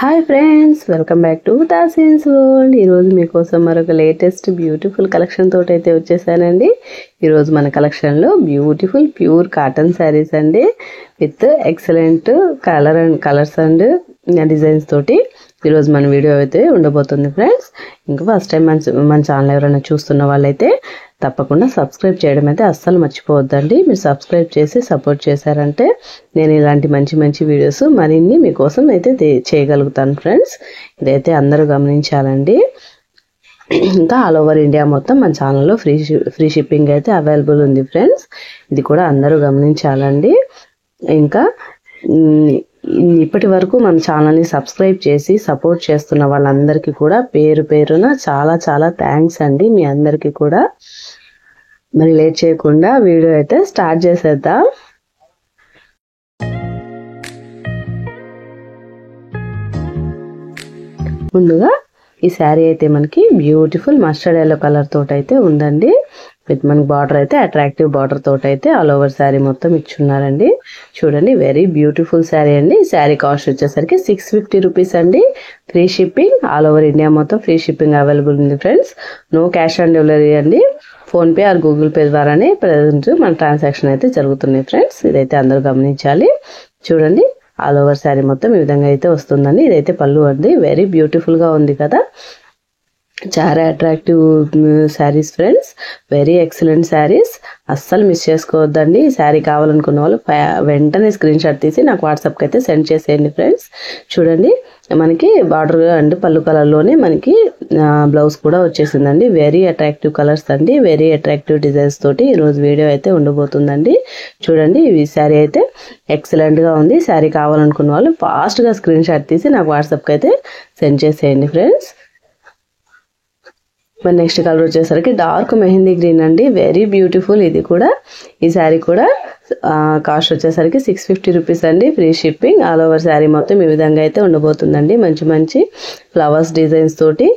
Hi friends, welcome back to Taseen's world. ఈరోజు మీకోసం మరొక లేటెస్ట్ బ్యూటిఫుల్ కలెక్షన్ తోటి అయితే వచ్చేసానండి. ఈరోజు మన కలెక్షన్లో బ్యూటిఫుల్ ప్యూర్ కాటన్ శారీస్ అండి, with excellent colours and designs తోటి ఈరోజు మన వీడియో అయితే ఉండబోతుంది ఫ్రెండ్స్. ఇంకా ఫస్ట్ టైం మన ఛానల్ ఎవరైనా చూస్తున్న వాళ్ళైతే తప్పకుండా సబ్స్క్రైబ్ చేయడం అయితే అస్సలు మర్చిపోవద్దండి. మీరు సబ్స్క్రైబ్ చేసి సపోర్ట్ చేశారంటే నేను ఇలాంటి మంచి మంచి వీడియోస్ మరిన్ని మీకోసం అయితే చేయగలుగుతాను ఫ్రెండ్స్. ఇదైతే అందరూ గమనించాలండి. ఇంకా ఆల్ ఓవర్ ఇండియా మొత్తం మన ఛానల్లో ఫ్రీ షిప్పింగ్ అయితే అవైలబుల్ ఉంది ఫ్రెండ్స్. ఇది కూడా అందరూ గమనించాలండి. ఇంకా ఇప్పటి వరకు మన ఛానల్ని సబ్స్క్రైబ్ చేసి సపోర్ట్ చేస్తున్న వాళ్ళందరికీ కూడా పేరు పేరున చాలా చాలా థ్యాంక్స్ అండి మీ అందరికీ కూడా. మరి లేట్ చేయకుండా వీడియో అయితే స్టార్ట్ చేసేద్దాం. ముందుగా ఈ శారీ అయితే మనకి బ్యూటిఫుల్ మస్టర్డ్ ఎల్లో కలర్ తోటి అయితే ఉందండి. విత్ మనకి బార్డర్ అయితే అట్రాక్టివ్ బార్డర్ తోటి అయితే ఆల్ ఓవర్ శారీ మొత్తం ఇచ్చున్నారండి. చూడండి, వెరీ బ్యూటిఫుల్ శారీ అండి. శారీ కాస్ట్ వచ్చేసరికి 650 రూపీస్ అండి. Free shipping, all over India మొత్తం ఫ్రీ షిప్పింగ్ అవైలబుల్ ఉంది friends. No cash on delivery అండి. ఫోన్పే ఆర్ గూగుల్ పే ద్వారానే ప్రజెంట్ మన ట్రాన్సాక్షన్ అయితే జరుగుతున్నాయి ఫ్రెండ్స్. ఇదైతే అందరూ గమనించాలి. చూడండి, ఆల్ ఓవర్ శారీ మొత్తం ఈ విధంగా అయితే వస్తుందండి. ఇదైతే పళ్ళు అండి. వెరీ బ్యూటిఫుల్ గా ఉంది కదా, చాలా attractive saris friends. Very excellent saris, అస్సలు మిస్ చేసుకోవద్దండి. ఈ శారీ కావాలనుకున్న వాళ్ళు వెంటనే స్క్రీన్ షాట్ తీసి నాకు వాట్సాప్కి అయితే సెండ్ చేసేయండి ఫ్రెండ్స్. చూడండి, మనకి బార్డర్ అండ్ పళ్ళు కలర్లోనే మనకి బ్లౌజ్ కూడా వచ్చేసిందండి. వెరీ అట్రాక్టివ్ కలర్స్ అండి, వెరీ అట్రాక్టివ్ డిజైన్స్ తోటి ఈరోజు వీడియో అయితే ఉండబోతుందండి. చూడండి, ఈ శారీ అయితే ఎక్సలెంట్గా ఉంది. శారీ కావాలనుకున్న వాళ్ళు ఫాస్ట్గా స్క్రీన్ షాట్ తీసి నాకు వాట్సాప్కి అయితే సెండ్ చేసేయండి ఫ్రెండ్స్. మరి నెక్స్ట్ కలర్ వచ్చేసరికి డార్క్ మెహందీ గ్రీన్ అండి. Very beautiful. ఇది కూడా, ఈ శారీ కూడా కాస్ట్ వచ్చేసరికి 650 రూపీస్ అండి. Free shipping. All over sari మొత్తం ఈ విధంగా అయితే ఉండబోతుందండి. మంచి మంచి ఫ్లవర్స్ డిజైన్స్ తోటి,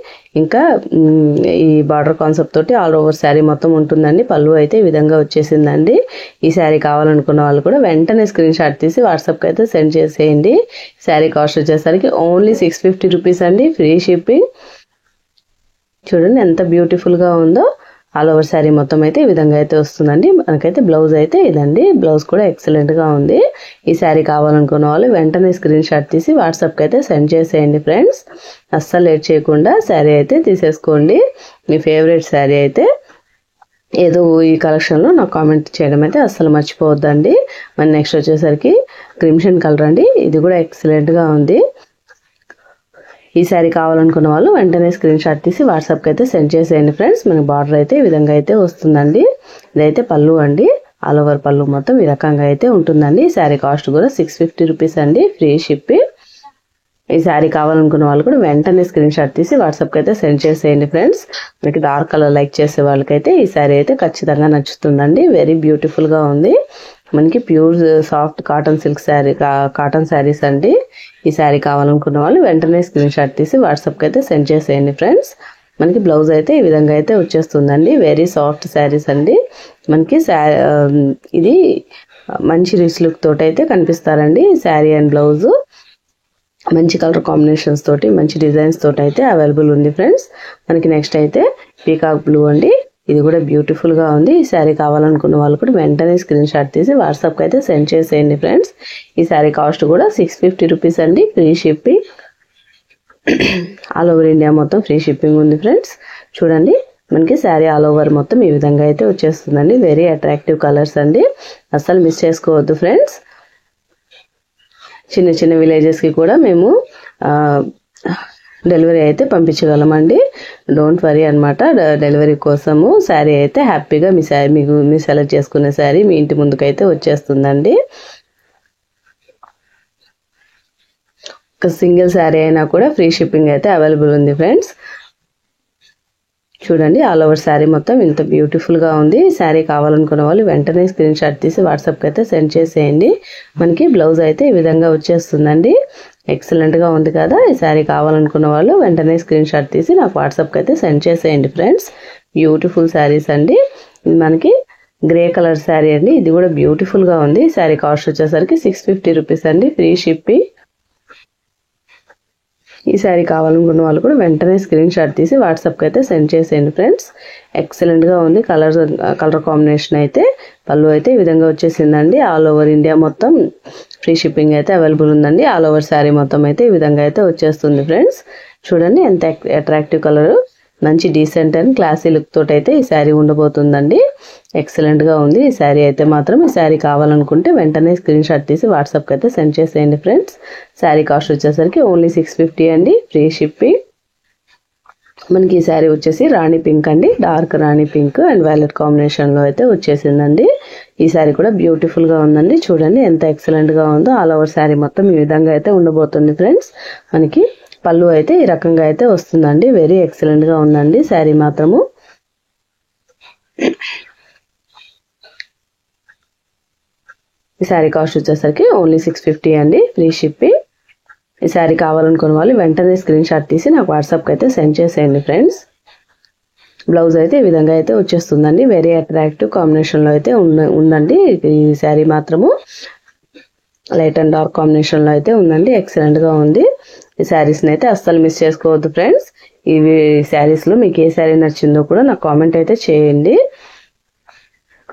ఇంకా ఈ బార్డర్ కాన్సెప్ట్ తోటి ఆల్ ఓవర్ శారీ మొత్తం ఉంటుందండి. పళ్ళు అయితే ఈ విధంగా వచ్చేసిందండి. ఈ శారీ కావాలనుకున్న వాళ్ళు కూడా వెంటనే స్క్రీన్ షాట్ తీసి వాట్సాప్కి అయితే సెండ్ చేసేయండి. శారీ కాస్ట్ వచ్చేసరికి ఓన్లీ 650 రూపీస్ అండి. Free shipping. చూడండి ఎంత బ్యూటిఫుల్ గా ఉందో. ఆల్ ఓవర్ శారీ మొత్తం అయితే ఈ విధంగా అయితే వస్తుందండి. మనకైతే బ్లౌజ్ అయితే ఇదండి. బ్లౌజ్ కూడా ఎక్సలెంట్ గా ఉంది. ఈ శారీ కావాలనుకున్న వాళ్ళు వెంటనే స్క్రీన్ షాట్ తీసి వాట్సాప్కి అయితే సెండ్ చేసేయండి ఫ్రెండ్స్. అస్సలు లేట్ చేయకుండా శారీ అయితే తీసేసుకోండి. మీ ఫేవరెట్ శారీ అయితే ఏదో ఈ కలెక్షన్లో నాకు కామెంట్ చేయడం అయితే అస్సలు మర్చిపోవద్దండి. మన నెక్స్ట్ వచ్చేసరికి క్రిమ్షన్ కలర్ అండి. ఇది కూడా ఎక్సలెంట్ గా ఉంది. ఈ శారీ కావాలనుకున్న వాళ్ళు వెంటనే స్క్రీన్ షాట్ తీసి వాట్సాప్కి అయితే సెండ్ చేసేయండి ఫ్రెండ్స్. మనకి బార్డర్ అయితే ఈ విధంగా అయితే వస్తుందండి. ఇదైతే పళ్ళు అండి. ఆల్ ఓవర్ పళ్ళు మొత్తం ఈ రకంగా అయితే ఉంటుందండి. ఈ శారీ కాస్ట్ కూడా 650 రూపీస్ అండి. Free shipping. ఈ శారీ కావాలనుకున్న వాళ్ళు కూడా వెంటనే స్క్రీన్ షాట్ తీసి వాట్సాప్కి అయితే సెండ్ చేసేయండి ఫ్రెండ్స్. మనకి డార్క్ కలర్ లైక్ చేసే వాళ్ళకైతే ఈ శారీ అయితే ఖచ్చితంగా నచ్చుతుందండి. వెరీ బ్యూటిఫుల్ గా ఉంది. మనకి pure soft cotton silk sari, cotton saris అండి. ఈ శారీ కావాలనుకున్న వాళ్ళు వెంటనే స్క్రీన్ షాట్ తీసి వాట్సాప్కి అయితే సెండ్ చేసేయండి ఫ్రెండ్స్. మనకి బ్లౌజ్ అయితే ఈ విధంగా అయితే వచ్చేస్తుందండి. వెరీ సాఫ్ట్ శారీస్ అండి. మనకి ఇది మంచి రిచ్ లుక్ తోటి అయితే కనిపిస్తారండి. శారీ అండ్ బ్లౌజ్ మంచి కలర్ కాంబినేషన్స్ తోటి, మంచి డిజైన్స్ తోటి అయితే అవైలబుల్ ఉంది ఫ్రెండ్స్. మనకి నెక్స్ట్ అయితే పీకాక్ బ్లూ అండి. ఇది కూడా బ్యూటిఫుల్ గా ఉంది. ఈ శారీ కావాలనుకున్న వాళ్ళు కూడా వెంటనే స్క్రీన్ షాట్ తీసి వాట్సాప్కి అయితే సెండ్ చేసేయండి ఫ్రెండ్స్. ఈ శారీ కాస్ట్ కూడా 650 రూపీస్ అండి. Free shipping. All over India మొత్తం ఫ్రీ షిప్పింగ్ ఉంది ఫ్రెండ్స్. చూడండి, మనకి శారీ ఆల్ ఓవర్ మొత్తం ఈ విధంగా అయితే వచ్చేస్తుందండి. వెరీ అట్రాక్టివ్ కలర్స్ అండి, అస్సలు మిస్ చేసుకోవద్దు ఫ్రెండ్స్. చిన్న చిన్న విలేజెస్కి కూడా మేము డెలివరీ అయితే పంపించగలమండి. డోంట్ వరీ అనమాట. డెలివరీ కోసము శారీ అయితే హ్యాపీగా మీ సెలెక్ట్ చేసుకునే శారీ మీ ఇంటి ముందుకైతే వచ్చేస్తుందండి. ఒక సింగిల్ శారీ అయినా కూడా ఫ్రీ షిప్పింగ్ అయితే అవైలబుల్ ఉంది ఫ్రెండ్స్. చూడండి, ఆల్ ఓవర్ శారీ మొత్తం ఇంత బ్యూటిఫుల్ గా ఉంది. శారీ కావాలనుకున్న వాళ్ళు వెంటనే స్క్రీన్ షాట్ తీసి వాట్సాప్కి అయితే సెండ్ చేసేయండి. మనకి బ్లౌజ్ అయితే ఈ విధంగా వచ్చేస్తుందండి. ఎక్సలెంట్ గా ఉంది కదా. ఈ శారీ కావాలనుకున్న వాళ్ళు వెంటనే స్క్రీన్ షాట్ తీసి నాకు వాట్సాప్కి అయితే సెండ్ చేసేయండి ఫ్రెండ్స్. బ్యూటిఫుల్ శారీస్ అండి. మనకి గ్రే కలర్ శారీ అండి. ఇది కూడా బ్యూటిఫుల్ గా ఉంది. శారీ కాస్ట్ వచ్చేసరికి 650 రూపీస్ అండి. Free shipping. ఈ శారీ కావాలనుకున్న వాళ్ళు కూడా వెంటనే స్క్రీన్ షాట్ తీసి వాట్సాప్కి అయితే సెండ్ చేసేయండి ఫ్రెండ్స్. ఎక్సలెంట్గా ఉంది. కలర్ కాంబినేషన్ అయితే పళ్ళు అయితే ఈ విధంగా వచ్చేసిందండి. ఆల్ ఓవర్ ఇండియా మొత్తం ఫ్రీ షిప్పింగ్ అయితే అవైలబుల్ ఉందండి. ఆల్ ఓవర్ శారీ మొత్తం అయితే ఈ విధంగా అయితే వచ్చేస్తుంది ఫ్రెండ్స్. చూడండి ఎంత అట్రాక్టివ్ కలర్, మంచి డీసెంట్ అండ్ క్లాసీ లుక్ తోటి అయితే ఈ శారీ ఉండబోతుందండి. ఎక్సలెంట్గా ఉంది ఈ శారీ అయితే మాత్రం. ఈ శారీ కావాలనుకుంటే వెంటనే స్క్రీన్ షాట్ తీసి వాట్సాప్కి అయితే సెండ్ చేసేయండి ఫ్రెండ్స్. శారీ కాస్ట్ వచ్చేసరికి ఓన్లీ 650 అండి, ఫ్రీ షిప్పింగ్. మనకి ఈ శారీ వచ్చేసి రాణి పింక్ అండి, dark Rani pink and violet కాంబినేషన్లో అయితే వచ్చేసిందండి. ఈ శారీ కూడా బ్యూటిఫుల్గా ఉందండి. చూడండి ఎంత ఎక్సలెంట్గా ఉందో. ఆల్ ఓవర్ శారీ మొత్తం ఈ విధంగా అయితే ఉండబోతుంది ఫ్రెండ్స్. మనకి పళ్ళు అయితే ఈ రకంగా అయితే వస్తుందండి. వెరీ ఎక్సలెంట్గా ఉందండి శారీ మాత్రము. ఈ శారీ కాస్ట్ వచ్చేసరికి ఓన్లీ 650 అండి, ఫ్రీ షిప్పింగ్. ఈ శారీ కావాలనుకున్న వాళ్ళు వెంటనే స్క్రీన్ షాట్ తీసి నాకు వాట్సాప్కి అయితే సెండ్ చేసేయండి ఫ్రెండ్స్. బ్లౌజ్ అయితే ఈ విధంగా అయితే వచ్చేస్తుందండి. వెరీ అట్రాక్టివ్ కాంబినేషన్లో అయితే ఉందండి ఈ శారీ మాత్రము. లైట్ అండ్ డార్క్ కాంబినేషన్లో అయితే ఉందండి. ఎక్సలెంట్గా ఉంది. ఈ శారీస్ని అయితే అస్సలు మిస్ చేసుకోవద్దు ఫ్రెండ్స్. ఈ శారీస్లో మీకు ఏ శారీ నచ్చిందో కూడా నాకు కామెంట్ అయితే చేయండి.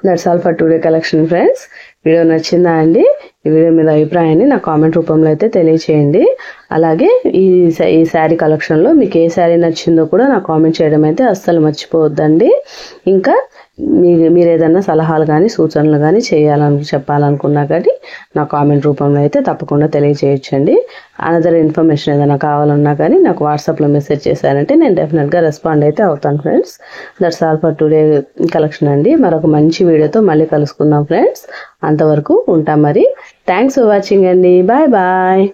That's all for today collection friends. Video నచ్చిందా అండి? ఈ వీడియో మీద అభిప్రాయాన్ని నా కామెంట్ రూపంలో అయితే తెలియచేయండి. అలాగే ఈ శారీ కలెక్షన్లో మీకు ఏ శారీ నచ్చిందో కూడా నాకు కామెంట్ చేయడం అయితే అస్సలు మర్చిపోవద్దండి. ఇంకా మీరు ఏదైనా సలహాలు కానీ సూచనలు కానీ చెప్పాలనుకున్నా కానీ నా కామెంట్ రూపంలో అయితే తప్పకుండా తెలియచేయచ్చండి. అనదర్ ఇన్ఫర్మేషన్ ఏదైనా కావాలన్నా కానీ నాకు వాట్సాప్లో మెసేజ్ చేశారంటే నేను డెఫినెట్గా రెస్పాండ్ అయితే అవుతాను friends. That's all for today collection అండి. మరొక మంచి వీడియోతో మళ్ళీ కలుసుకుందాం ఫ్రెండ్స్. అంతవరకు ఉంటాం మరి. థ్యాంక్స్ ఫర్ వాచింగ్ అండి. Bye bye.